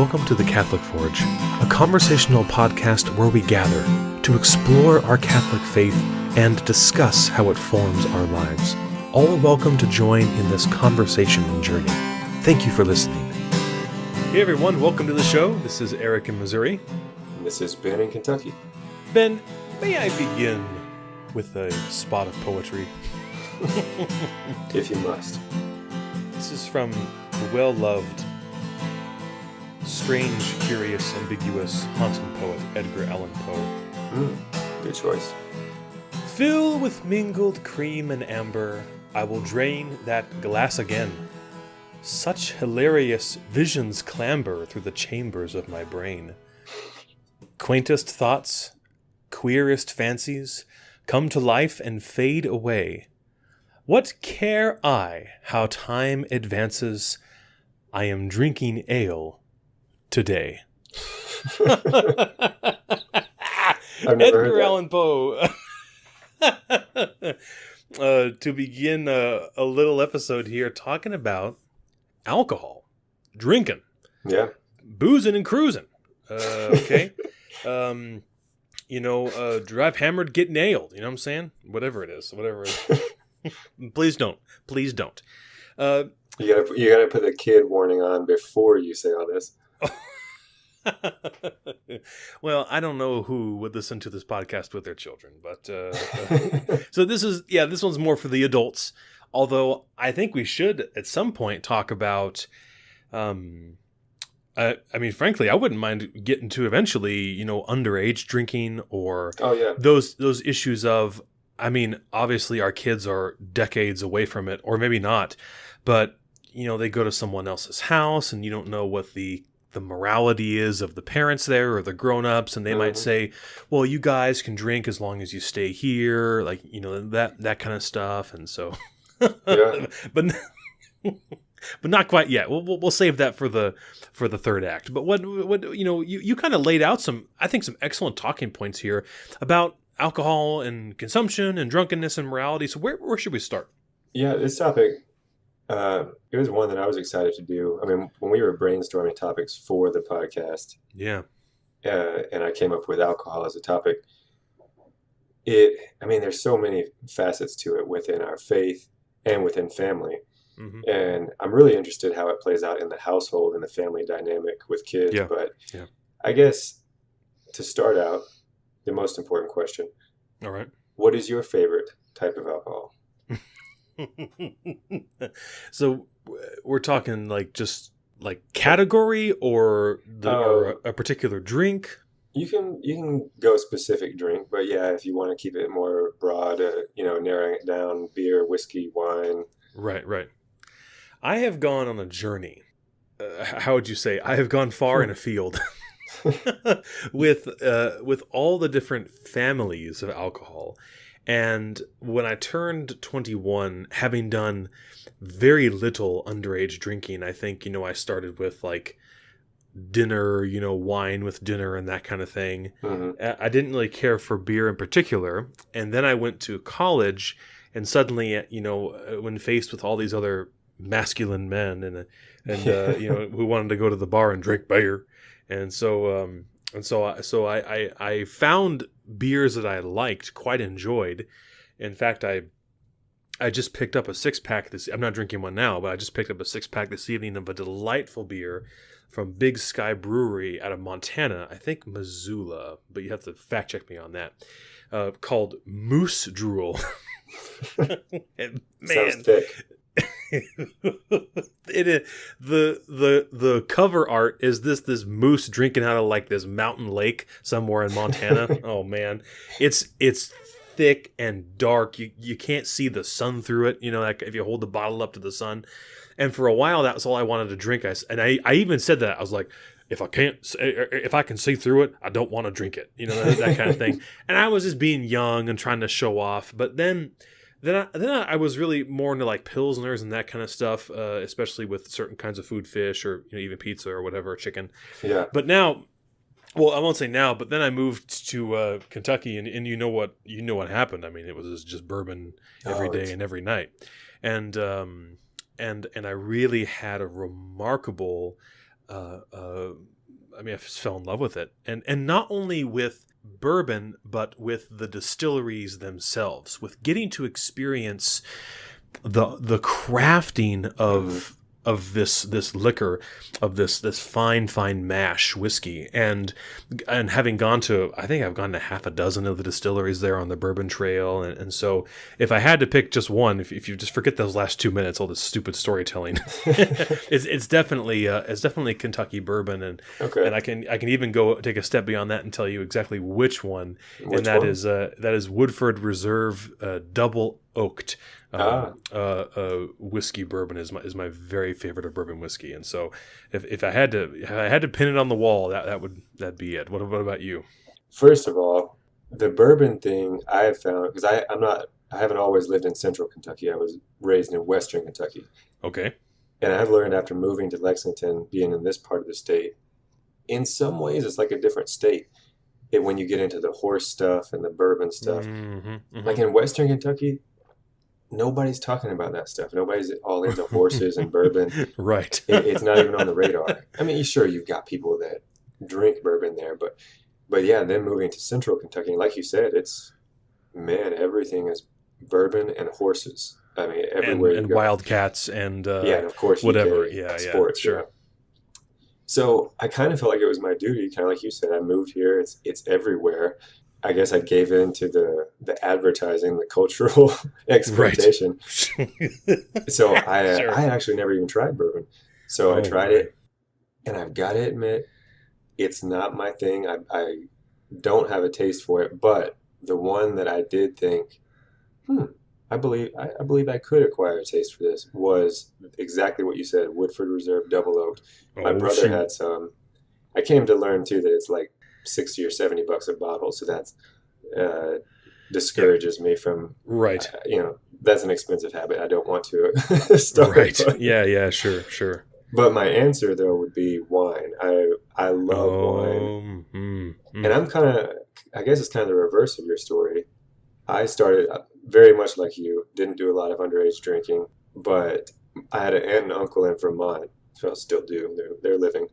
welcome to the Catholic Forge, a conversational podcast where we gather to explore our Catholic faith and discuss how it forms our lives. All are welcome to join in this conversation and journey. Thank you for listening. Hey everyone, welcome to the show. This is Eric in Missouri. And this is Ben in Kentucky. Ben, may I begin with a spot of poetry? If you must. This is from the well-loved, strange, curious, ambiguous, haunting poet Edgar Allan Poe. Good choice. Fill with mingled cream and amber, I will drain that glass again. Such hilarious visions clamber through the chambers of my brain. Quaintest thoughts, queerest fancies, come to life and fade away. What care I how time advances? I am drinking ale today. Edgar Allan Poe. To begin a little episode here talking about alcohol, drinking, boozing and cruising. Okay. Drive hammered, get nailed. You know what I'm saying? Whatever it is. Please don't. You gotta put the kid warning on before you say all this. Well, I don't know who would listen to this podcast with their children, but so this one's more for the adults. Although I think we should at some point talk about. Frankly, I wouldn't mind getting to eventually, underage drinking or those issues of. Obviously our kids are decades away from it, or maybe not, but, they go to someone else's house and you don't know what the morality is of the parents there or the grown-ups, and they might say, well, you guys can drink as long as you stay here, like, that kind of stuff. And so, but not quite yet. We'll save that for the third act. But what you kind of laid out some excellent talking points here about alcohol and consumption and drunkenness and morality. So where should we start? Yeah, this topic, it was one that I was excited to do. When we were brainstorming topics for the podcast, and I came up with alcohol as a topic, there's so many facets to it within our faith and within family. Mm-hmm. And I'm really interested how it plays out in the household and the family dynamic with kids. But I guess to start out, the most important question. All right. What is your favorite type of alcohol? So we're talking just category or a particular drink? You can go specific drink, but if you want to keep it more broad, narrowing it down, beer, whiskey, wine. Right. I have gone on a journey. How would you say? I have gone far in a field. with all the different families of alcohol. And when I turned 21, having done very little underage drinking, I think, I started with dinner, wine with dinner and that kind of thing. Mm-hmm. I didn't really care for beer in particular. And then I went to college, and suddenly, when faced with all these other masculine men and who wanted to go to the bar and drink beer. And so I found beers that I liked, quite enjoyed. In fact, I just picked up a 6-pack I'm not drinking one now, but I just picked up a 6-pack this evening of a delightful beer from Big Sky Brewery out of Montana. I think Missoula, but you have to fact check me on that. Called Moose Drool. And, man, sounds thick. It is, the cover art is this moose drinking out of this mountain lake somewhere in Montana. Oh man, it's thick and dark. You can't see the sun through it. If you hold the bottle up to the sun. And for a while, that was all I wanted to drink. I even said that. I was like, if I can see through it, I don't want to drink it. That kind of thing. And I was just being young and trying to show off. But then I was really more into Pilsners and that kind of stuff, especially with certain kinds of food, fish, or even pizza or whatever, chicken. Yeah. But now, well, I won't say now, but then I moved to Kentucky, and you know what happened. It was just bourbon every day and every night, and I really had a remarkable I mean, I just fell in love with it, and not only with bourbon, but with the distilleries themselves, with getting to experience the crafting of this liquor, of this fine mash whiskey, and having gone to, I think I've gone to half a dozen of the distilleries there on the Bourbon Trail, and so if I had to pick just one, if you just forget those last 2 minutes, all this stupid storytelling, it's definitely Kentucky bourbon, and I can even go take a step beyond that and tell you exactly which one, and that is Woodford Reserve double oaked. Whiskey bourbon is my very favorite of bourbon whiskey, and so if I had to pin it on the wall, that'd be it. What about you? First of all, the bourbon thing I have found, because I haven't always lived in central Kentucky. I was raised in western Kentucky. Okay. And I've learned after moving to Lexington, being in this part of the state, in some ways it's like a different state. When you get into the horse stuff and the bourbon stuff, like in western Kentucky, nobody's talking about that stuff. Nobody's all into horses and bourbon. Right. It's not even on the radar. I mean, sure, you've got people that drink bourbon there, but yeah, then moving to central Kentucky, like you said, everything is bourbon and horses. I mean, everywhere and wildcats and and of course whatever. Sports, sure. Yeah. So I kind of felt like it was my duty, kind of like you said. I moved here. It's everywhere. I guess I gave in to the advertising, the cultural exploitation. Right. So I actually never even tried bourbon. So I tried it, and I've got to admit, it's not my thing. I don't have a taste for it. But the one that I did think, I believe I could acquire a taste for this was exactly what you said, Woodford Reserve Double Oaked. My brother had some. I came to learn too that it's like $60 or $70 a bottle, so that's discourages me from that's an expensive habit I don't want to start. Right. Sure. But my answer though would be wine. I love wine, and I'm I guess it's kind of the reverse of your story. I started very much like you, didn't do a lot of underage drinking, but I had an aunt and uncle in Vermont, so I still do. They're living.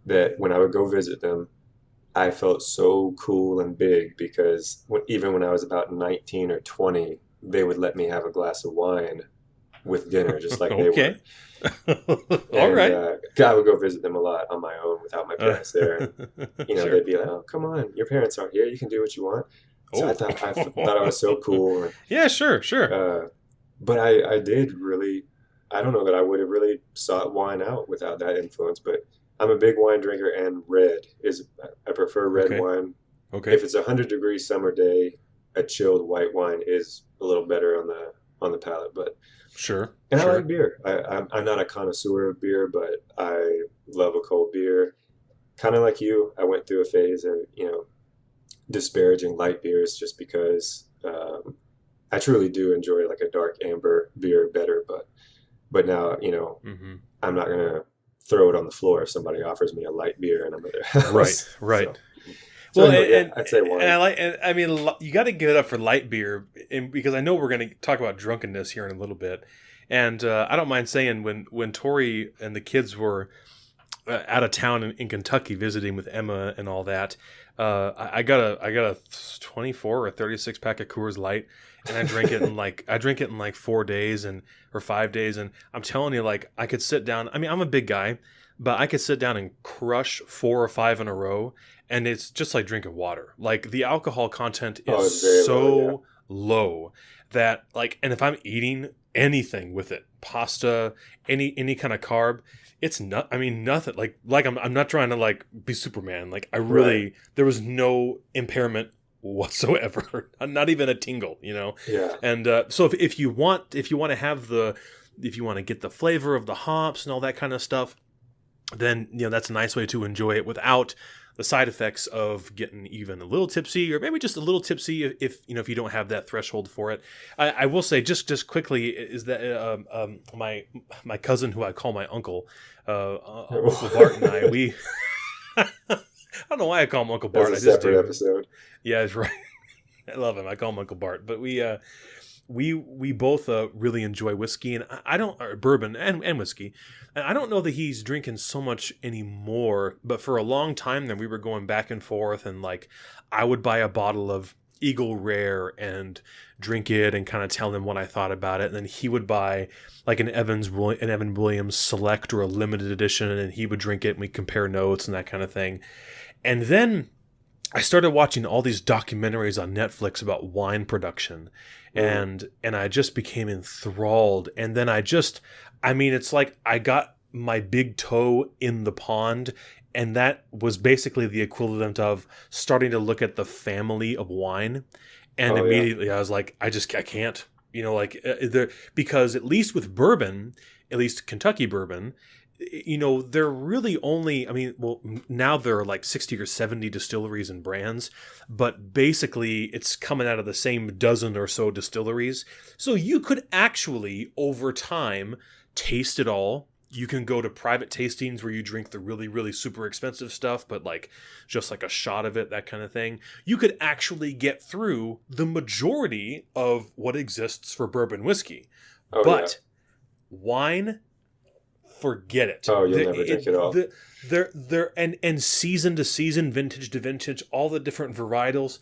That when I would go visit them, I felt so cool and big because even when I was about 19 or 20, they would let me have a glass of wine with dinner, just like they were. All right. I would go visit them a lot on my own without my parents there. Sure. They'd be like, "Oh, come on, your parents aren't here. You can do what you want." So I thought I was so cool. And, yeah, sure. But I did really. I don't know that I would have really sought wine out without that influence, but I'm a big wine drinker, and I prefer red wine. Okay. If it's a 100-degree summer day, a chilled white wine is a little better on the palate. But sure. And I like beer. I'm not a connoisseur of beer, but I love a cold beer. Kind of like you, I went through a phase of disparaging light beers just because I truly do enjoy like a dark amber beer better. But now I'm not gonna throw it on the floor if somebody offers me a light beer and I'm at their house. Right. So anyway, I'd say wine. I mean, you got to give it up for light beer, because I know we're going to talk about drunkenness here in a little bit, and I don't mind saying when Tori and the kids were out of town in Kentucky visiting with Emma and all that, I got a 24 or 36 pack of Coors Light, and I drank it in like 4 days or 5 days, and I'm telling you, like, I could sit down. I mean, I'm a big guy, but I could sit down and crush 4 or 5 in a row, and it's just like drinking water. Like, the alcohol content is so low that, like, and if I'm eating anything with it, pasta, any kind of carb, it's not. I mean, nothing. Like I'm not trying to like be Superman. Like, I really there was no impairment whatsoever. Not even a tingle. Yeah. And so if you want to get the flavor of the hops and all that kind of stuff, then that's a nice way to enjoy it without the side effects of getting even a little tipsy, or maybe just a little tipsy if you don't have that threshold for it. I will say just quickly is that my cousin, who I call my uncle, Uncle Bart, and I I don't know why I call him Uncle Bart. That's a separate episode. Yeah, that's right. I love him. I call him Uncle Bart. But we both really enjoy whiskey, and I don't, or bourbon and whiskey. And I don't know that he's drinking so much anymore, but for a long time then we were going back and forth, and like I would buy a bottle of Eagle Rare and drink it and kind of tell him what I thought about it, and then he would buy like an Evan Williams Select or a limited edition, and he would drink it and we compare notes and that kind of thing. And then I started watching all these documentaries on Netflix about wine production, and I just became enthralled. And then it's like I got my big toe in the pond, and that was basically the equivalent of starting to look at the family of wine. And immediately I was like, I can't, because at least with bourbon, at least Kentucky bourbon, they're really only, now there are like 60 or 70 distilleries and brands, but basically it's coming out of the same dozen or so distilleries. So you could actually, over time, taste it all. You can go to private tastings where you drink the really, really super expensive stuff, but like just like a shot of it, that kind of thing. You could actually get through the majority of what exists for bourbon whiskey. But wine, forget it. Oh, you'll never drink it all. And season to season, vintage to vintage, all the different varietals,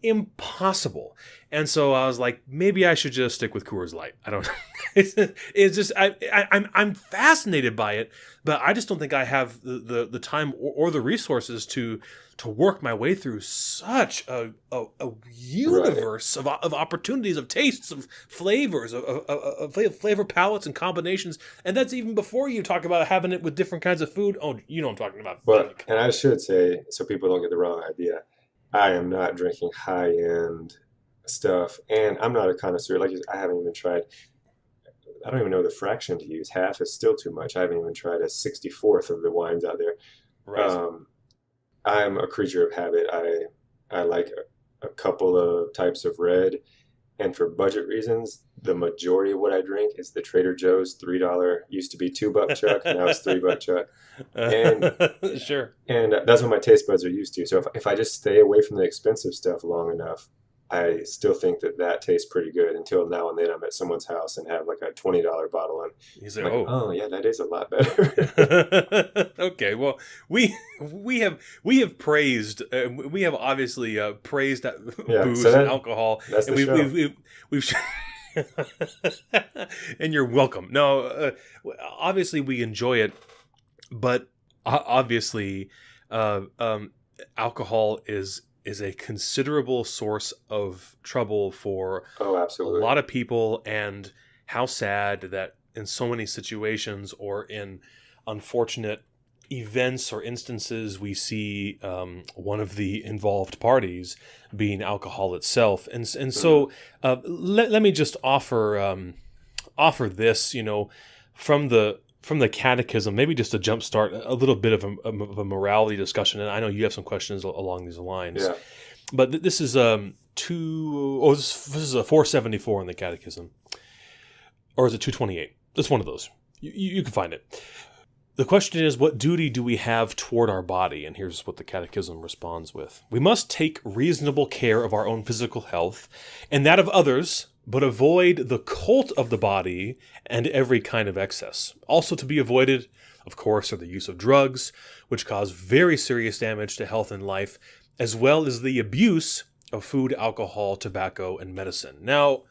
impossible. And so I was like, maybe I should just stick with Coors Light. I don't know. It's just I'm fascinated by it, but I just don't think I have the time or the resources to work my way through such a universe of opportunities, of tastes, of flavors, of flavor palettes and combinations. And that's even before you talk about having it with different kinds of food. Oh, you know what I'm talking about. Well, and I should say, so people don't get the wrong idea, I am not drinking high-end stuff, and I'm not a connoisseur. I haven't even tried. I don't even know the fraction to use. Half is still too much. I haven't even tried a 64th of the wines out there. Right. I'm a creature of habit. I like a couple of types of red, and for budget reasons, the majority of what I drink is the Trader Joe's $3, used to be $2 chuck, now it's $3 chuck. And sure. And that's what my taste buds are used to. So if I just stay away from the expensive stuff long enough, I still think that tastes pretty good, until now and then I'm at someone's house and have like a $20 bottle, and he's like, oh yeah, that is a lot better. Okay, well, we have praised, we have obviously praised booze and alcohol, that's and we've and you're welcome. No, obviously we enjoy it, but obviously alcohol is a considerable source of trouble for a lot of people, and how sad that in so many situations or in unfortunate events or instances we see one of the involved parties being alcohol itself. And so let me just offer this, from the catechism, maybe just to jumpstart a little bit of a morality discussion. And I know you have some questions along these lines. Yeah. But this is this is a 474 in the catechism. Or is it 228? It's one of those. You can find it. The question is, what duty do we have toward our body? And here's what the catechism responds with. We must take reasonable care of our own physical health and that of others, but avoid the cult of the body and every kind of excess. Also to be avoided, of course, are the use of drugs, which cause very serious damage to health and life, as well as the abuse of food, alcohol, tobacco, and medicine. Now,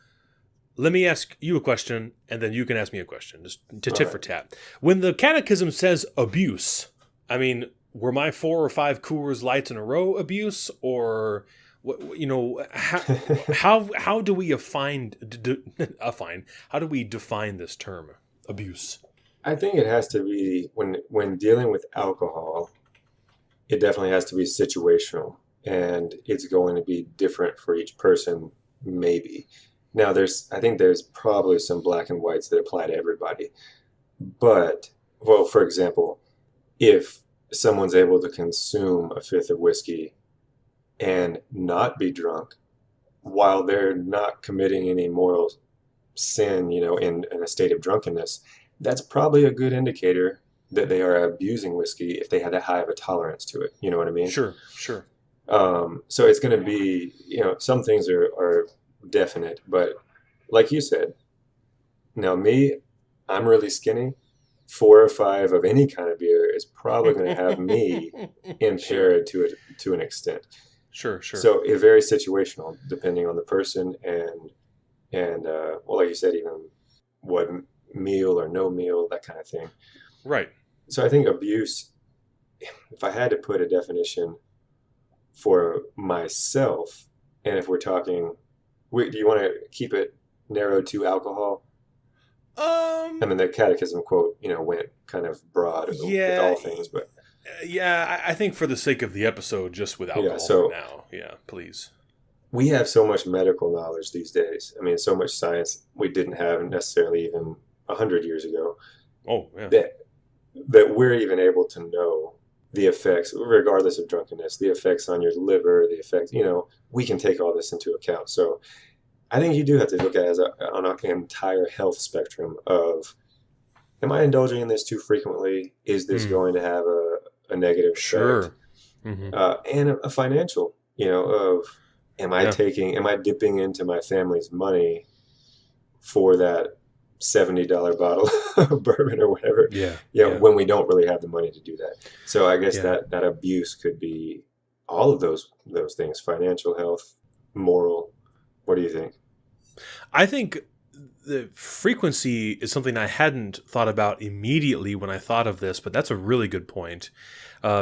let me ask you a question, and then you can ask me a question, just to tit for tat. When the catechism says abuse, were my 4 or 5 Coors Lights in a row abuse, or how do we how do we define this term, abuse? I think it has to be, when dealing with alcohol, it definitely has to be situational, and it's going to be different for each person, maybe. Now, I think there's probably some black and whites that apply to everybody. But, well, for example, if someone's able to consume a fifth of whiskey and not be drunk while they're not committing any moral sin, in a state of drunkenness, that's probably a good indicator that they are abusing whiskey if they have that high of a tolerance to it. You know what I mean? Sure. So it's going to be, some things are definite, but like you said, now me, I'm really skinny. 4 or 5 of any kind of beer is probably going to have me Sure. impaired to an extent. Sure, sure. So it varies situational depending on the person and well, like you said, even what meal or no meal, that kind of thing. Right. So I think abuse, if I had to put a definition for myself, and if we're talking, do you want to keep it narrowed to alcohol? I Um, mean, the catechism quote, went kind of broad with yeah, all things, but yeah, I think for the sake of the episode, just with yeah. alcohol for So now. Yeah, please. we have so much medical knowledge these days. I mean, so much science we didn't have necessarily even 100 years ago Oh, yeah. that we're even able to know the effects, regardless of drunkenness, the effects on your liver, the effects. We can take all this into account. So I think you do have to look at it as on an entire health spectrum of, am I indulging in this too frequently? Is this Hmm. going to have a negative effect? Sure. Hmm. And a financial, of, Yeah. am I dipping into my family's money for that $70 bottle of bourbon or whatever, Yeah. Yeah. when we don't really have the money to do that. So I guess Yeah. that abuse could be all of those things: financial, health, moral. What do you think? I think the frequency is something I hadn't thought about immediately when I thought of this, but that's a really good point.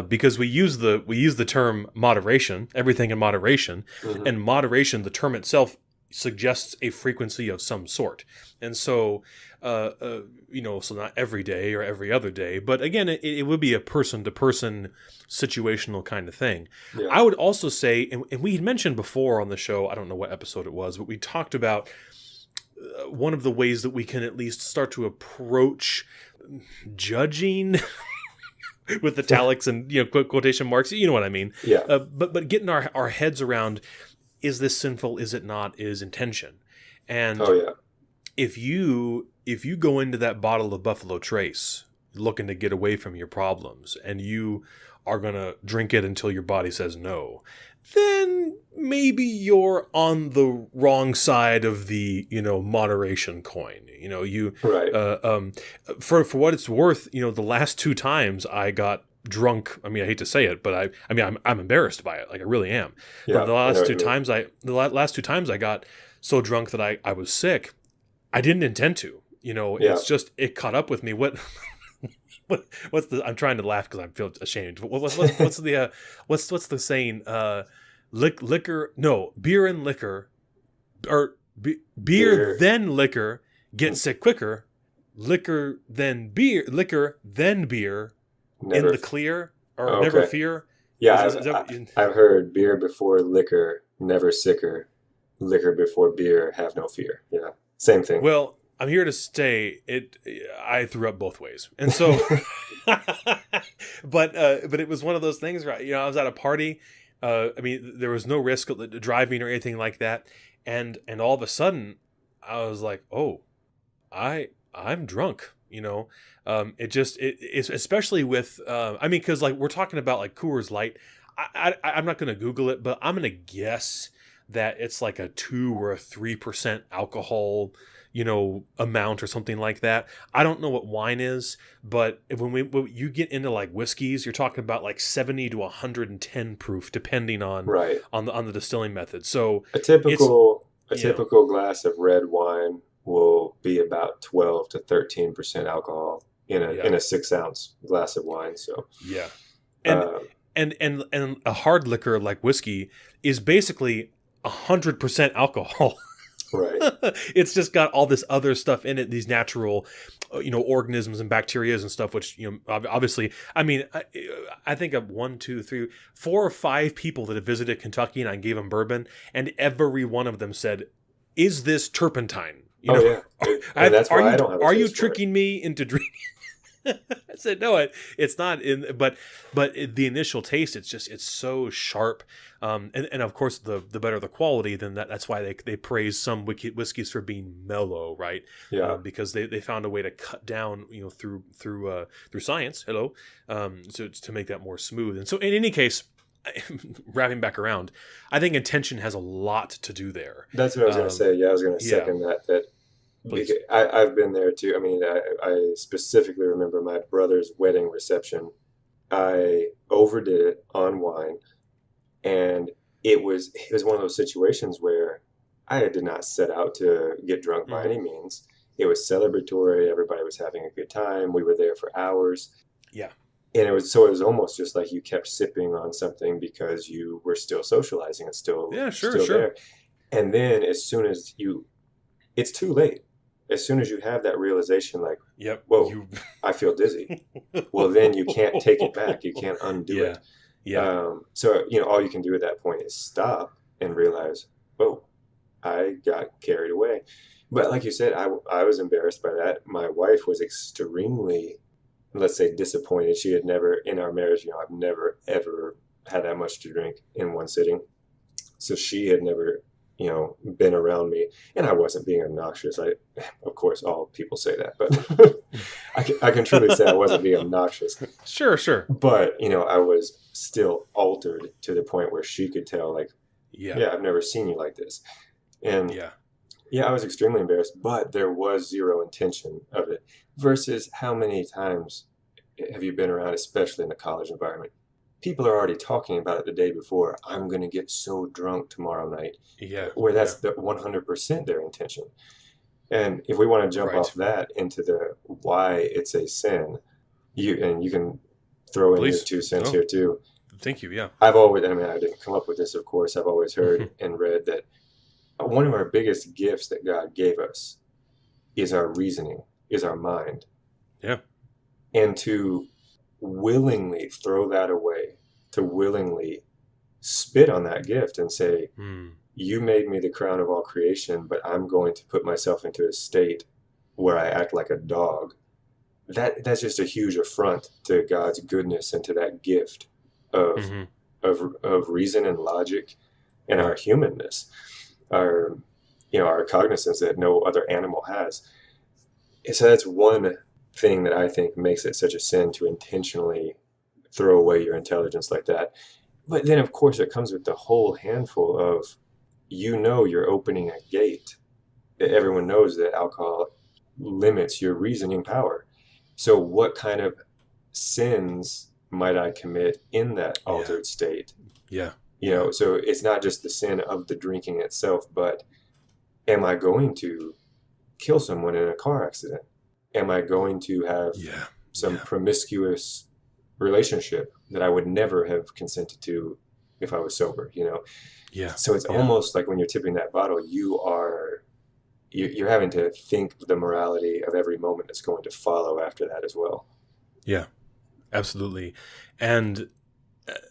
Because we use the term moderation, everything in moderation, Hmm. and moderation, the term itself suggests a frequency of some sort, and so so not every day or every other day, but again, it would be a person to person situational kind of thing. Yeah. I would also say, and we had mentioned before on the show, I don't know what episode it was, but we talked about one of the ways that we can at least start to approach judging with italics and quotation marks. You know what I mean? Yeah. But getting our heads around, is this sinful? Is it not? Is intention? Oh And yeah. if you go into that bottle of Buffalo Trace looking to get away from your problems, and you are gonna drink it until your body says no, then maybe you're on the wrong side of the moderation coin. You Right. uh, um, for what it's worth, the last two times I got drunk. I mean, I hate to say it, but I mean, I'm embarrassed by it. Like, I really am. But Yeah. I know what you mean. last two times I got so drunk that I was sick. I didn't intend to. Yeah. It's just it caught up with me. What's the? I'm trying to laugh because I feel ashamed. What's the what's the saying? Liquor, no, beer and liquor, or beer Beer. then liquor, get sick quicker. Liquor then beer, in Never. the clear, or never Okay. fear. Yeah. Is that, I've heard beer before liquor, never sicker. Liquor before beer, have no fear. Yeah. Same thing. well, I'm here to stay. I threw up both ways, and so, but it was one of those things, right? I was at a party. I mean, there was no risk of driving or anything like that, and all of a sudden, I was like, oh, I'm drunk. It's especially with I mean, because like we're talking about like Coors Light. I'm not gonna Google it, but I'm gonna guess that it's like a 2 or 3% alcohol, amount or something like that. I don't know what wine is, but when you get into like whiskeys, you're talking about like 70 to 110 proof, depending on Right. on the distilling method. So A it's typical a you know typical glass of red wine will be about 12 to 13% alcohol in a yeah, 6-ounce glass of wine. So, yeah, and uh, and a hard liquor like whiskey is basically 100% alcohol. right. It's just got all this other stuff in it, these natural, organisms and bacteria and stuff, which, obviously, I mean, I think of 1, 2, 3, 4 or 5 people that have visited Kentucky, and I gave them bourbon, and every one of them said, is this turpentine? Oh yeah. And that's Are why you I don't have a are you taste for it. tricking me into drinking? I said no, it's not in, the initial taste, it's so sharp, and of course the better the quality, then that's why they praise some whiskeys for being mellow, right? Yeah. Because they found a way to cut down, through science, hello, to make that more smooth. And so in any case, wrapping back around, I think intention has a lot to do there. That's what I was going to say. Yeah, I was going to second that. I've been there too. I mean, I specifically remember my brother's wedding reception. I overdid it on wine, and it was one of those situations where I did not set out to get drunk by any means. It was celebratory. Everybody was having a good time. We were there for hours. Yeah. And it was almost just like you kept sipping on something because you were still socializing and still there. And then as soon as it's too late. As soon as you have that realization, like, whoa, I feel dizzy. Well, then you can't take it back. You can't undo it. Yeah. So, all you can do at that point is stop and realize, oh, I got carried away. But like you said, I was embarrassed by that. My wife was extremely, let's say, disappointed. She had never, in our marriage, I've never, ever had that much to drink in one sitting. So she had never, been around me, and I wasn't being obnoxious. Of course, all people say that, but I can truly say I wasn't being obnoxious. Sure. But, I was still altered to the point where she could tell, like, I've never seen you like this. And I was extremely embarrassed, but there was zero intention of it. Versus how many times have you been around, especially in the college environment? People are already talking about it the day before. I'm going to get so drunk tomorrow night. Yeah. Where that's the 100% their intention. And if we want to jump off that into the why it's a sin, you can throw in your 2 cents here too. Thank you. Yeah. I didn't come up with this, of course. I've always heard and read that one of our biggest gifts that God gave us is our reasoning, is our mind. Yeah. And to willingly throw that away, to willingly spit on that gift and say, you made me the crown of all creation, but I'm going to put myself into a state where I act like a dog. That's just a huge affront to God's goodness and to that gift of reason and logic and our humanness, our cognizance that no other animal has. So that's one thing that I think makes it such a sin, to intentionally throw away your intelligence like that. But then, of course, it comes with the whole handful of, you're opening a gate. Everyone knows that alcohol limits your reasoning power. So what kind of sins might I commit in that altered state? Yeah. So it's not just the sin of the drinking itself, but am I going to kill someone in a car accident? Am I going to have some promiscuous relationship that I would never have consented to if I was sober, Yeah. So it's almost like when you're tipping that bottle, you're having to think of the morality of every moment that's going to follow after that as well. Yeah, absolutely. And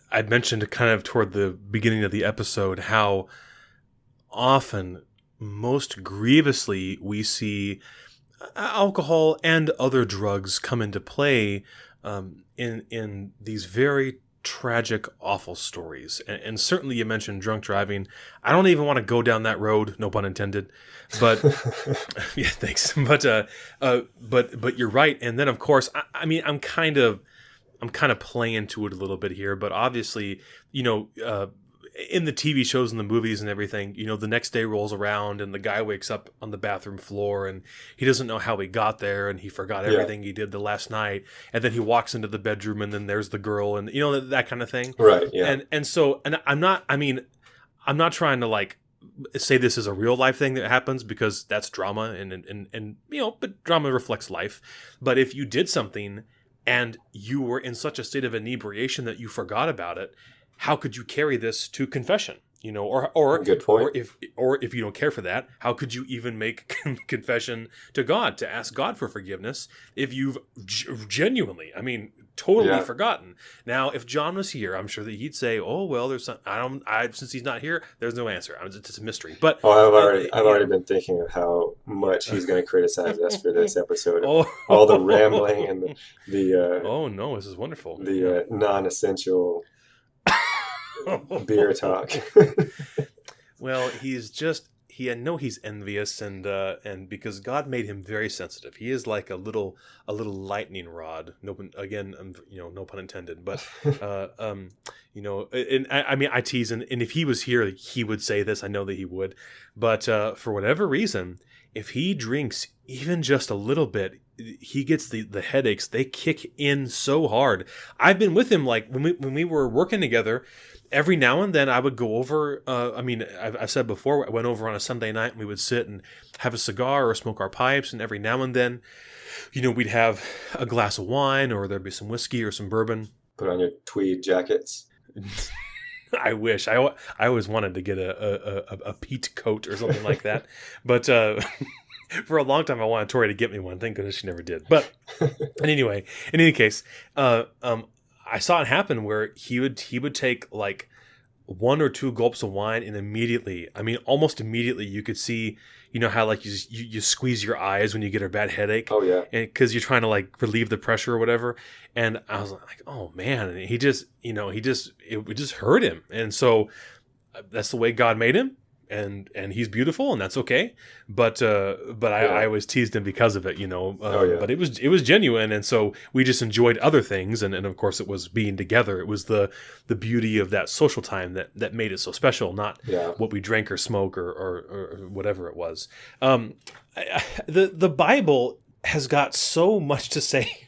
I mentioned kind of toward the beginning of the episode how often, most grievously, we see alcohol and other drugs come into play in these very tragic, awful stories. And certainly you mentioned drunk driving. I don't even want to go down that road, no pun intended. But yeah, thanks. But you're right. And then of course, I'm kind of playing to it a little bit here, but obviously, in the TV shows and the movies and everything, the next day rolls around and the guy wakes up on the bathroom floor and he doesn't know how he got there and he forgot everything he did the last night. And then he walks into the bedroom and then there's the girl and, that kind of thing. Right. Yeah. And so I'm not trying to like say this is a real life thing that happens, because that's drama and but drama reflects life. But if you did something and you were in such a state of inebriation that you forgot about it, how could you carry this to confession? Or good point. Or if you don't care for that, how could you even make confession to God, to ask God for forgiveness if you've genuinely, totally forgotten? Now, if John was here, I'm sure that he'd say, "Oh well, there's some, since he's not here, there's no answer. It's a mystery." But I've already been thinking of how much he's going to criticize us for this episode. All the rambling and the oh no, this is wonderful. The non-essential beer talk. Well, he's envious and because God made him very sensitive. He is like a little lightning rod. No pun intended. But And I mean, I tease, and if he was here, he would say this. I know that he would. But for whatever reason, if he drinks even just a little bit, he gets the headaches. They kick in so hard. I've been with him, like, when we were working together, every now and then I would go over. I've said before, I went over on a Sunday night and we would sit and have a cigar or smoke our pipes. And every now and then, we'd have a glass of wine, or there'd be some whiskey or some bourbon. Put on your tweed jackets. I wish. I always wanted to get a peat coat or something like that. But for a long time, I wanted Tori to get me one. Thank goodness she never did. But anyway, in any case, I saw it happen where he would take like 1 or 2 gulps of wine, and immediately, I mean, almost immediately, you could see, how like you squeeze your eyes when you get a bad headache. Oh yeah, because you're trying to like relieve the pressure or whatever. And I was like, oh man, and he just, it just hurt him. And so that's the way God made him. And he's beautiful, and that's okay. But I always teased him because of it, But it was genuine, and so we just enjoyed other things, and of course it was being together. It was the beauty of that social time that made it so special, not what we drank or smoke or whatever it was. The Bible has got so much to say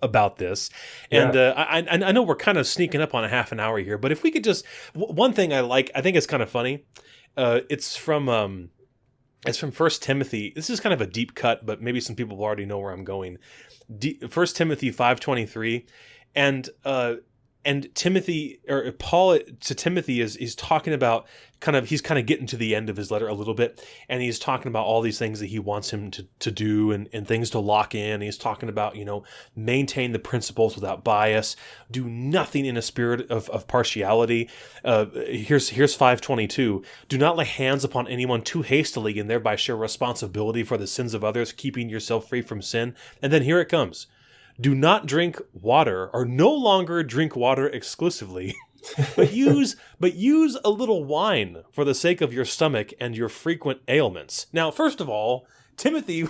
about this, and I know we're kind of sneaking up on a half an hour here, but if we could just, one thing I think it's kind of funny. It's from 1 Timothy. This is kind of a deep cut, but maybe some people already know where I'm going. 1 Timothy 5:23, and Timothy, or Paul to Timothy, is talking about he's kind of getting to the end of his letter a little bit, and he's talking about all these things that he wants him to do and things to lock in. He's talking about, maintain the principles without bias, do nothing in a spirit of partiality. Here's 5:22. Do not lay hands upon anyone too hastily and thereby share responsibility for the sins of others, keeping yourself free from sin. And then here it comes. Do not drink water, or no longer drink water exclusively, but use a little wine for the sake of your stomach and your frequent ailments. Now, first of all, Timothy,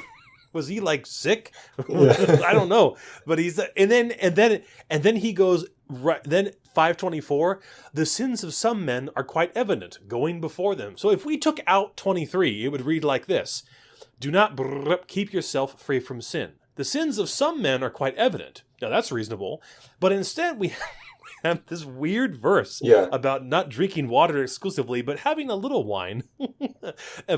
was he like sick? Yeah. I don't know, but he's and then he goes right then. 5:24, the sins of some men are quite evident, going before them. So if we took out 23, it would read like this: do not keep yourself free from sin. The sins of some men are quite evident. Now that's reasonable, but instead we have this weird verse about not drinking water exclusively, but having a little wine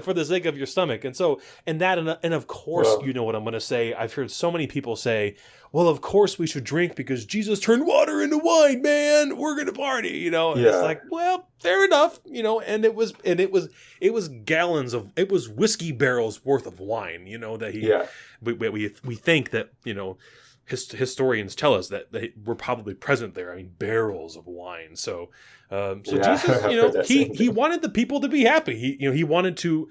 for the sake of your stomach. And so, and of course, you know what I'm going to say. I've heard so many people say, well, of course we should drink because Jesus turned water into wine, man. We're going to party, And it's like, well, fair enough, and it was gallons of, it was whiskey barrels worth of wine, that we think that, historians tell us that they were probably present there. I mean, barrels of wine. So Jesus, he wanted the people to be happy. He wanted to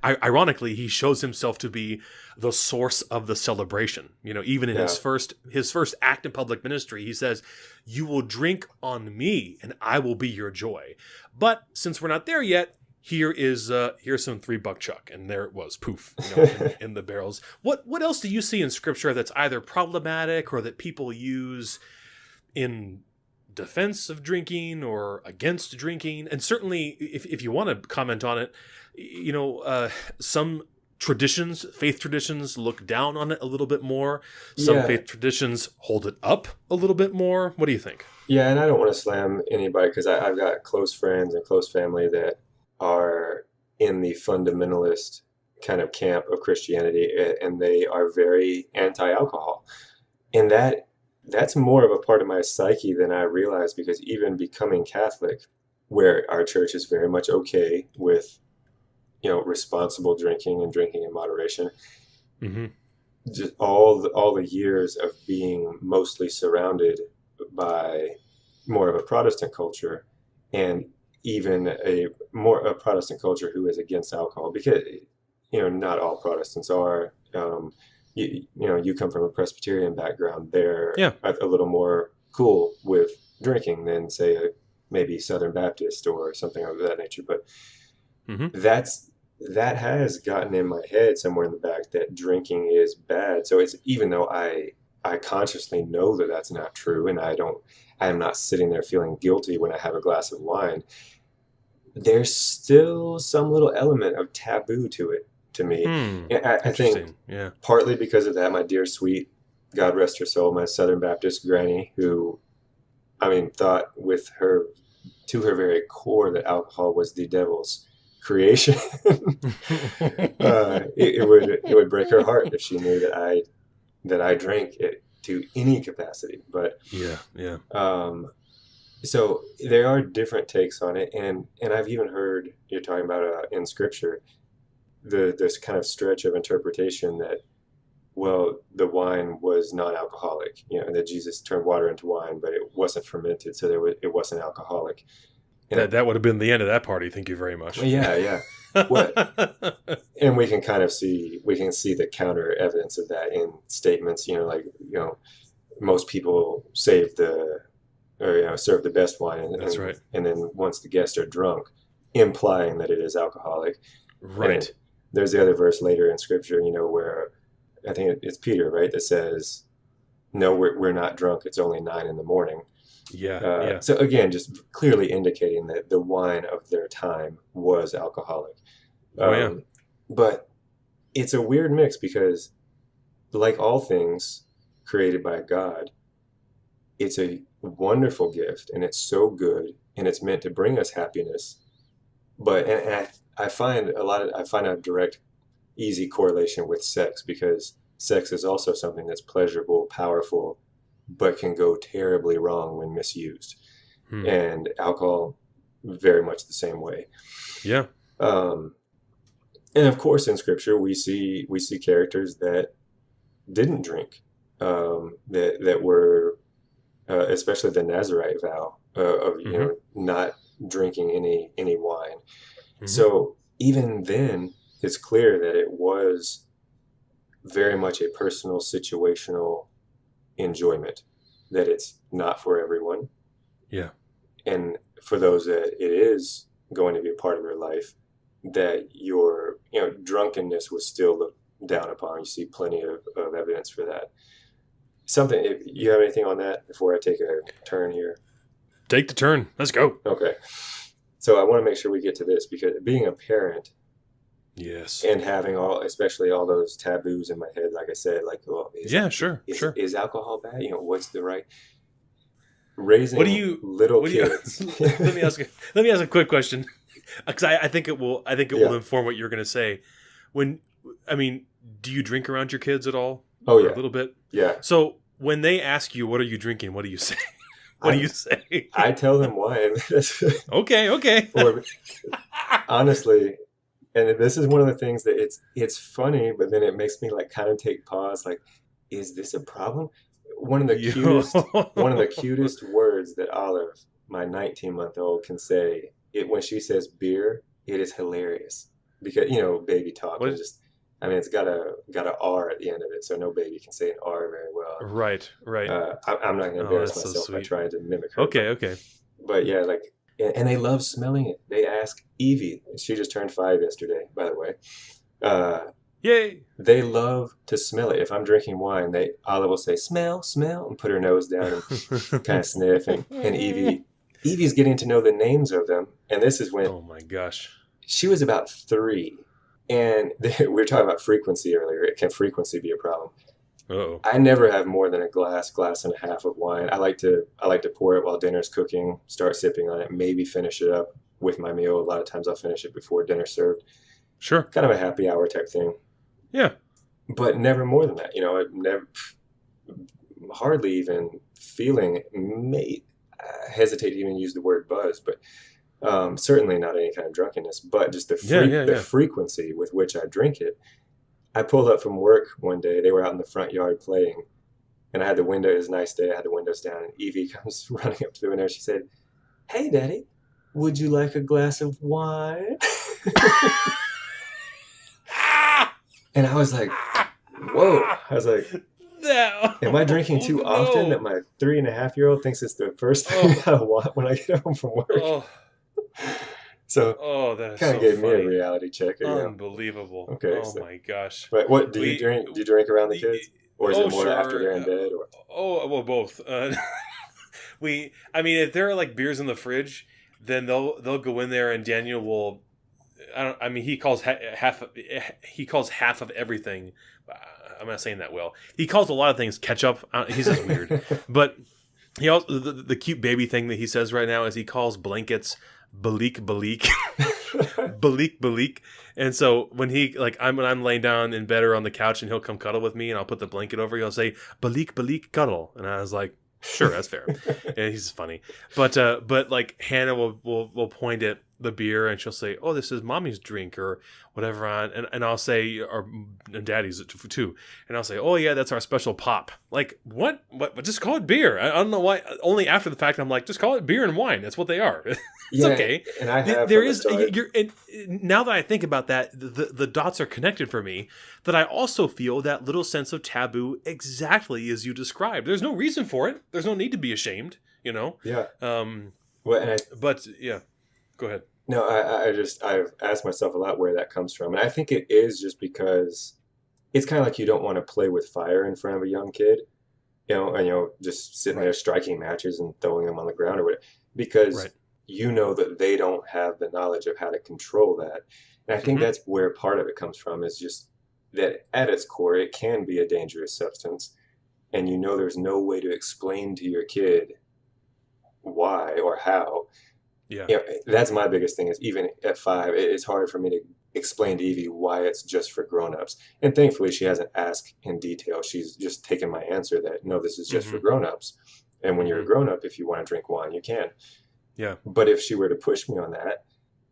ironically, he shows himself to be the source of the celebration. Even in his first act in public ministry, he says, "You will drink on me, and I will be your joy." But since we're not there yet, here's some $3 chuck, and there it was, poof, in the barrels. What else do you see in Scripture that's either problematic or that people use in defense of drinking or against drinking? And certainly, if you want to comment on it, some faith traditions look down on it a little bit more. Some faith traditions hold it up a little bit more. What do you think? Yeah, and I don't want to slam anybody because I've got close friends and close family that are in the fundamentalist kind of camp of Christianity, and they are very anti-alcohol. And that's more of a part of my psyche than I realized, because even becoming Catholic, where our church is very much okay with, responsible drinking and drinking in moderation, just all the years of being mostly surrounded by more of a Protestant culture, and even a Protestant culture who is against alcohol, because not all Protestants are. You come from a Presbyterian background. They're a little more cool with drinking than, say, maybe Southern Baptist or something of that nature. But that has gotten in my head somewhere in the back that drinking is bad. So it's, even though I consciously know that that's not true, and I I'm not sitting there feeling guilty when I have a glass of wine, there's still some little element of taboo to it, to me. And I think partly because of that, my dear sweet, God rest her soul, my Southern Baptist granny, who, I mean, thought with her, to her very core, that alcohol was the devil's creation. It would break her heart if she knew that I drank it to any capacity. But so there are different takes on it, and I've even heard, you're talking about in Scripture, this kind of stretch of interpretation that, well, the wine was non-alcoholic, and that Jesus turned water into wine, but it wasn't fermented, so it wasn't alcoholic. And that would have been the end of that party. Thank you very much. Yeah. And we can kind of see the counter evidence of that in statements, most people serve the best wine, that's right. And then once the guests are drunk, implying that it is alcoholic. Right. And there's the other verse later in Scripture, where I think it's Peter, right, that says, "No, we're not drunk. It's only 9 a.m." Yeah. So again, just clearly indicating that the wine of their time was alcoholic. But it's a weird mix because, like all things created by God, it's a wonderful gift, and it's so good, and it's meant to bring us happiness. But I find a direct, easy correlation with sex, because sex is also something that's pleasurable, powerful, but can go terribly wrong when misused. And alcohol, very much the same way. Yeah. And of course, in Scripture, we see characters that didn't drink, that were, especially the Nazirite vow of not drinking any wine. So even then, it's clear that it was very much a personal, situational enjoyment, that it's not for everyone. Yeah. And for those that it is going to be a part of their life, that your drunkenness was still looked down upon. You see plenty of evidence for that. If you have anything on that before I take a turn here? Take the turn. Let's go. Okay. So I want to make sure we get to this, because being a parent, yes, and having especially all those taboos in my head, like I said, like, well, sure. Is alcohol bad? What's the right raising little kids? Let me ask a quick question, because I think it will will inform what you're going to say. Do you drink around your kids at all? Oh yeah, a little bit. Yeah. So when they ask you, "What are you drinking?" What do you say? What do you say? I tell them wine. Okay. Or, honestly, and this is one of the things that it's funny, but then it makes me like kind of take pause. Like, is this a problem? One of the cutest words that Olive, my 19-month-old, can say when she says beer, it is hilarious, because baby talk is just. It's got a R at the end of it, so no baby can say an R very well. Right. I'm not going to embarrass myself by trying to mimic her. Okay. But yeah, and they love smelling it. They ask Evie. She just turned 5 yesterday, by the way. Yay! They love to smell it. If I'm drinking wine, Olive will say, "Smell," and put her nose down and kind of sniff. And Evie's getting to know the names of them. And this is when, oh my gosh, she was about 3. And we were talking about frequency earlier. Can frequency be a problem? Uh-oh. I never have more than a glass and a half of wine. I like to pour it while dinner's cooking, start sipping on it, maybe finish it up with my meal. A lot of times I'll finish it before dinner's served. Sure. Kind of a happy hour type thing. Yeah. But never more than that. I never, hardly even feeling, hesitate to even use the word buzz, but certainly not any kind of drunkenness, but just the frequency with which I drink it. I pulled up from work one day. They were out in the front yard playing, and I had the window. It was a nice day. I had the windows down, and Evie comes running up to the window. She said, "Hey, Daddy, would you like a glass of wine?" And I was like, "Whoa!" I was like, "No, am I drinking too often that my 3.5-year-old thinks it's the first thing I want when I get home from work?" So that kind of gave me a reality check. Unbelievable. Okay. My gosh. But what do you drink? Do you drink around the kids, or is it more sure. after they're in bed? Or? Well, both. I mean, if there are like beers in the fridge, then they'll go in there and Daniel will. I mean, he calls half of everything. I'm not saying that well. He calls a lot of things ketchup. He's just weird, but he also the cute baby thing that he says right now is he calls blankets balik balik balik balik. And so when I'm laying down in bed or on the couch and he'll come cuddle with me and I'll put the blanket over, he'll say balik balik cuddle, and I was like, sure, that's fair. And he's funny, but like Hannah will point at the beer and she'll say, "Oh, this is mommy's drink," or whatever and I'll say, or daddy's too, and I'll say, "Oh yeah, that's our special pop." Like what? Just call it beer. I don't know why. Only after the fact I'm like, just call it beer and wine. That's what they are. It's okay. And I have there is and now that I think about that, the dots are connected for me. That I also feel that little sense of taboo exactly as you described. There's no reason for it. There's no need to be ashamed. Yeah. But yeah, go ahead. No, I've asked myself a lot where that comes from, and I think it is just because it's kind of like you don't want to play with fire in front of a young kid, and just sitting there striking matches and throwing them on the ground or whatever, because you know that they don't have the knowledge of how to control that, and I think that's where part of it comes from, is just that at its core it can be a dangerous substance, and there's no way to explain to your kid why or how. Yeah. That's my biggest thing, is even at 5, it's hard for me to explain to Evie why it's just for grown-ups. And thankfully, she hasn't asked in detail. She's just taken my answer that, no, this is just for grown-ups. And when you're a grown-up, if you want to drink wine, you can. Yeah. But if she were to push me on that,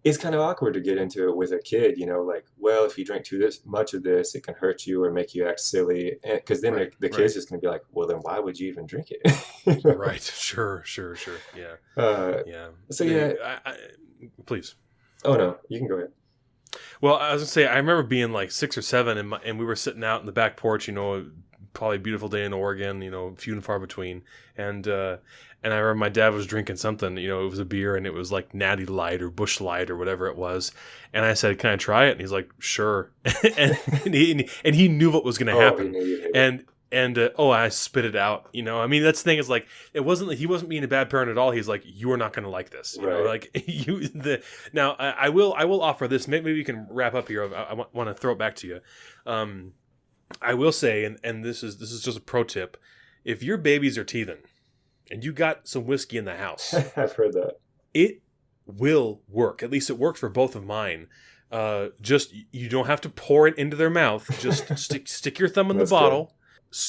it's kind of awkward to get into it with a kid, like, well, if you drink too much of this, it can hurt you or make you act silly. Because then the kid's just going to be like, well, then why would you even drink it? Right. Sure. Yeah. Yeah. So, yeah. Please. Oh, no. You can go ahead. Well, I was going to say, I remember being like 6 or 7 and we were sitting out in the back porch, probably a beautiful day in Oregon, few and far between. And I remember my dad was drinking something, it was a beer and it was like Natty Light or Busch Light or whatever it was. And I said, "Can I try it?" And he's like, "Sure." and he knew what was going to happen. I spit it out. I mean, that's the thing is like, he wasn't being a bad parent at all. He's like, "You are not going to like this." Now I will offer this. Maybe we can wrap up here. I want to throw it back to you. I will say, and this is just a pro tip. If your babies are teething and you got some whiskey in the house, I've heard that. It will work. At least it worked for both of mine. Just you don't have to pour it into their mouth. Just stick your thumb in the bottle.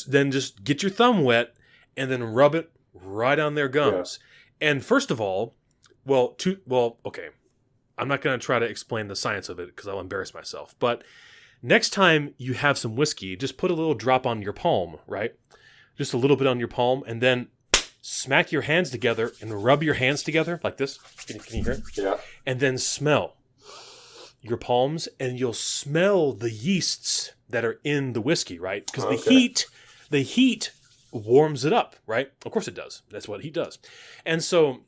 Then just get your thumb wet and then rub it right on their gums. Yeah. And first of all, okay. I'm not going to try to explain the science of it because I'll embarrass myself. But next time you have some whiskey, just put a little drop on your palm, right? Just a little bit on your palm, and then smack your hands together and rub your hands together like this. Can you hear it? Yeah. And then smell your palms, and you'll smell the yeasts that are in the whiskey, right? Because the heat warms it up, right? Of course it does. That's what heat does. And so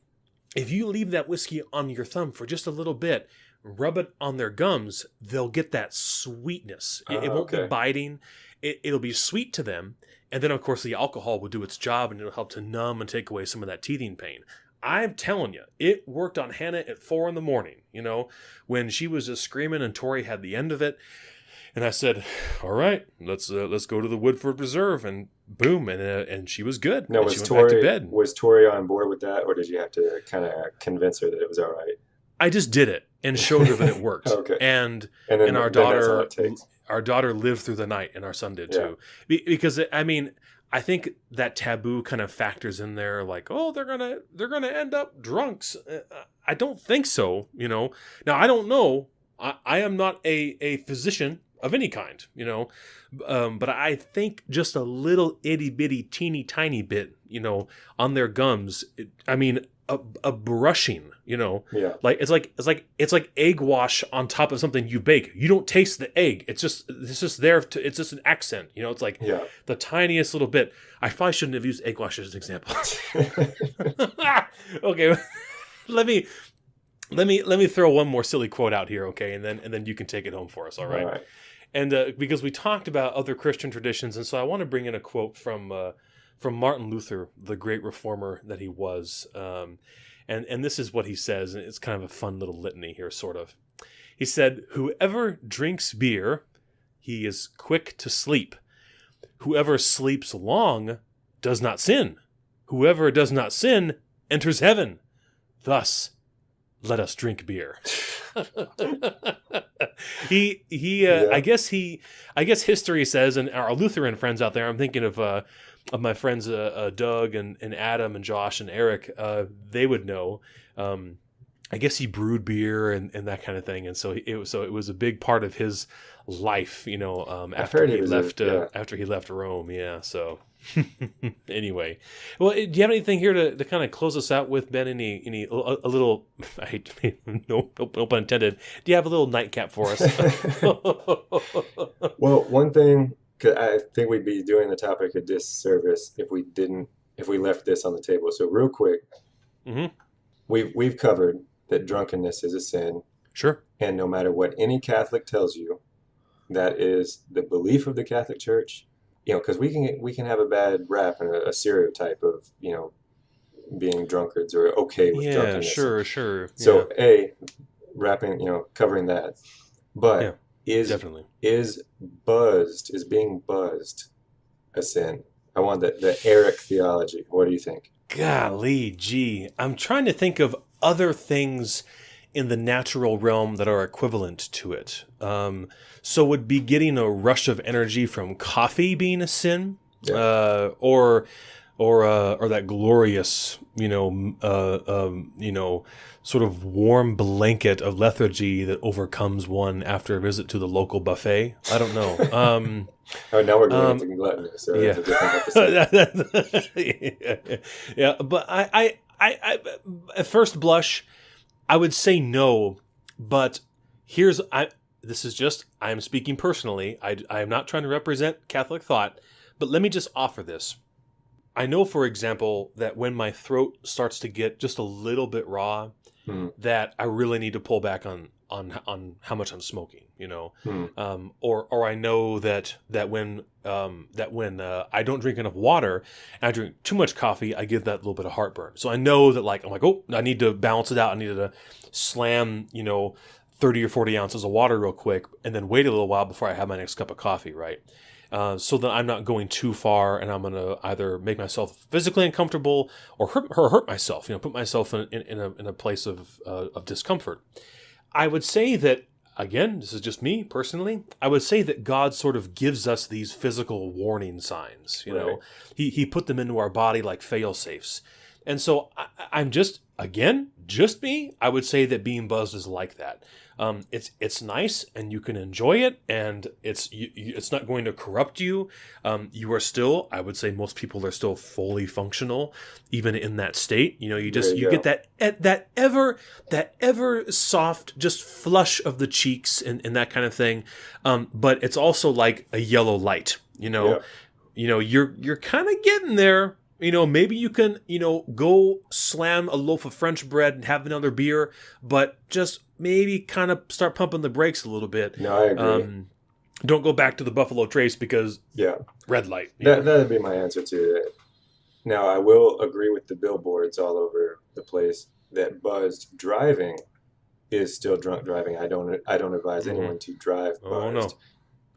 if you leave that whiskey on your thumb for just a little bit, rub it on their gums, they'll get that sweetness. It won't be biting. It'll be sweet to them. And then, of course, the alcohol will do its job and it'll help to numb and take away some of that teething pain. I'm telling you, it worked on Hannah at 4 a.m, when she was just screaming and Tori had the end of it. And I said, "All right, let's go to the Woodford Reserve," and boom, and she was good. Now, she went back to bed. Was Tori on board with that, or did you have to kind of convince her that it was all right? I just did it and showed her that it worked. Okay. And our daughter lived through the night, and our son did too. Because I think that taboo kind of factors in there, like, oh, they're gonna end up drunks. I don't think so. Now I don't know. I am not a physician of any kind, but I think just a little itty bitty teeny tiny bit, on their gums. A brushing, like it's like egg wash on top of something you bake. You don't taste the egg. It's just there. It's just an accent. It's like the tiniest little bit. I probably shouldn't have used egg wash as an example. Okay, let me throw one more silly quote out here, okay, and then you can take it home for us, all right? All right. And because we talked about other Christian traditions, and so I want to bring in a quote from from Martin Luther, the great reformer that he was. And this is what he says, and it's kind of a fun little litany here, sort of. He said, "Whoever drinks beer, he is quick to sleep. Whoever sleeps long does not sin. Whoever does not sin enters heaven. Thus, let us drink beer." I guess history says, and our Lutheran friends out there, I'm thinking of my friends Doug and Adam and Josh and Eric, they would know. I guess he brewed beer and that kind of thing, and so it was a big part of his life, after he left Rome. Yeah, so anyway, well, do you have anything here to kind of close us out with, Ben? A little? I hate to, no pun intended. Do you have a little nightcap for us? Well, one thing, 'cause I think we'd be doing the topic a disservice if we left this on the table. So real quick, we've covered that drunkenness is a sin. Sure. And no matter what any Catholic tells you, that is the belief of the Catholic Church. Because we can have a bad rap and a stereotype of being drunkards or okay with drunkenness. Yeah, sure. So covering that, but is being buzzed a sin? I want the Eric theology. What do you think? Golly gee, I'm trying to think of other things in the natural realm that are equivalent to it. So would be getting a rush of energy from coffee being a sin? Yeah. Or that glorious, sort of warm blanket of lethargy that overcomes one after a visit to the local buffet? I don't know. Now we're going into gluttony, so that's a different episode. Yeah, but I at first blush, I would say no, but I'm speaking personally. I am not trying to represent Catholic thought, but let me just offer this. I know, for example, that when my throat starts to get just a little bit raw, that I really need to pull back on how much I'm smoking, or I know that when I don't drink enough water and I drink too much coffee, I get that little bit of heartburn. So I know that I'm like, oh, I need to balance it out. I need to slam, 30 or 40 ounces of water real quick and then wait a little while before I have my next cup of coffee, right? So that I'm not going too far and I'm going to either make myself physically uncomfortable or hurt myself, put myself in a place of discomfort. I would say that, again, this is just me personally, I would say that God sort of gives us these physical warning signs, Right. He put them into our body like fail-safes. And so I'm just me, I would say that being buzzed is like that. It's nice and you can enjoy it, and it's not going to corrupt you. You are still, I would say most people are still fully functional, even in that state. You get that ever soft, just flush of the cheeks and that kind of thing. But it's also like a yellow light, you're kind of getting there. Maybe you can, go slam a loaf of French bread and have another beer, but just maybe kind of start pumping the brakes a little bit. No, I agree. Don't go back to the Buffalo Trace because red light. That'd be my answer to that. Now, I will agree with the billboards all over the place that buzzed driving is still drunk driving. I don't advise anyone to drive buzzed. Oh, no.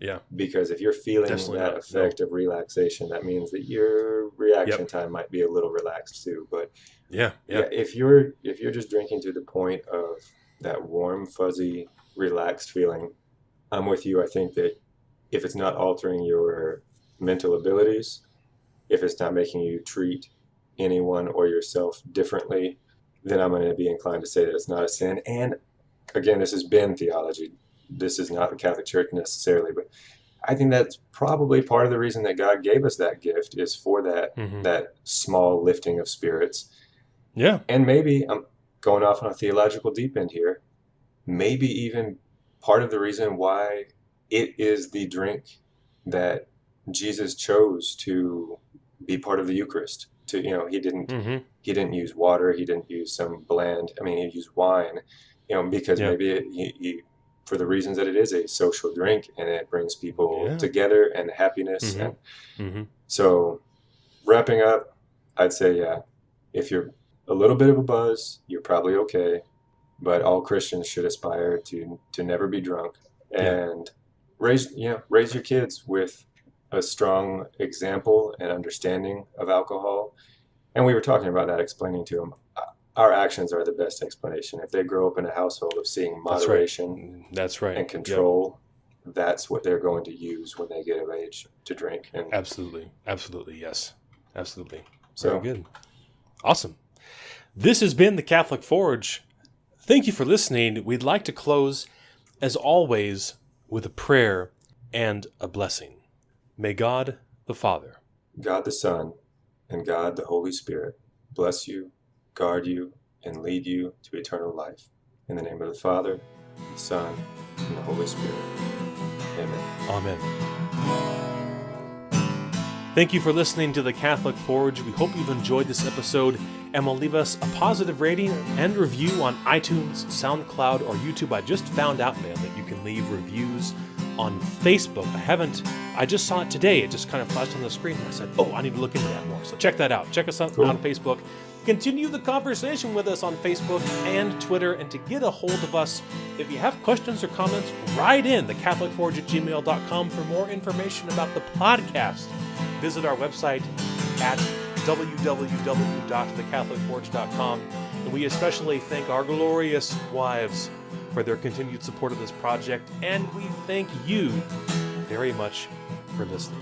Yeah. Because if you're feeling that effect of relaxation, that means that your reaction time might be a little relaxed too. But if you're just drinking to the point of that warm, fuzzy, relaxed feeling, I'm with you. I think that if it's not altering your mental abilities, if it's not making you treat anyone or yourself differently, then I'm going to be inclined to say that it's not a sin. And again, this is Ben theology. This is not the Catholic Church necessarily, but I think that's probably part of the reason that God gave us that gift is for that small lifting of spirits. Yeah. And maybe, I'm going off on a theological deep end here, maybe even part of the reason why it is the drink that Jesus chose to be part of the Eucharist. He didn't use water, he didn't use some bland, he used wine, because maybe he for the reasons that it is a social drink and it brings people together and happiness. And so wrapping up, I'd say, yeah, if you're a little bit of a buzz, you're probably okay. But all Christians should aspire to never be drunk, and raise your kids with a strong example and understanding of alcohol. And we were talking about that, explaining to them our actions are the best explanation. If they grow up in a household of seeing moderation, that's right, and control, that's what they're going to use when they get of age to drink. And absolutely, yes, absolutely. So very good, awesome. This has been the Catholic Forge. Thank you for listening. We'd like to close, as always, with a prayer and a blessing. May God the Father, God the Son, and God the Holy Spirit bless you, guard you, and lead you to eternal life. In the name of the Father, the Son, and the Holy Spirit. Amen. Amen. Thank you for listening to the Catholic Forge. We hope you've enjoyed this episode and will leave us a positive rating and review on iTunes, SoundCloud, or YouTube. I just found out, man, that you can leave reviews on Facebook. I just saw it today. It just kind of flashed on the screen. And I said, I need to look into that more. So check that out. Check us out on Facebook. Continue the conversation with us on Facebook and Twitter. And to get a hold of us, if you have questions or comments, write in thecatholicforge@gmail.com for more information about the podcast. Visit our website at www.thecatholicforge.com. And we especially thank our glorious wives for their continued support of this project. And we thank you very much for listening.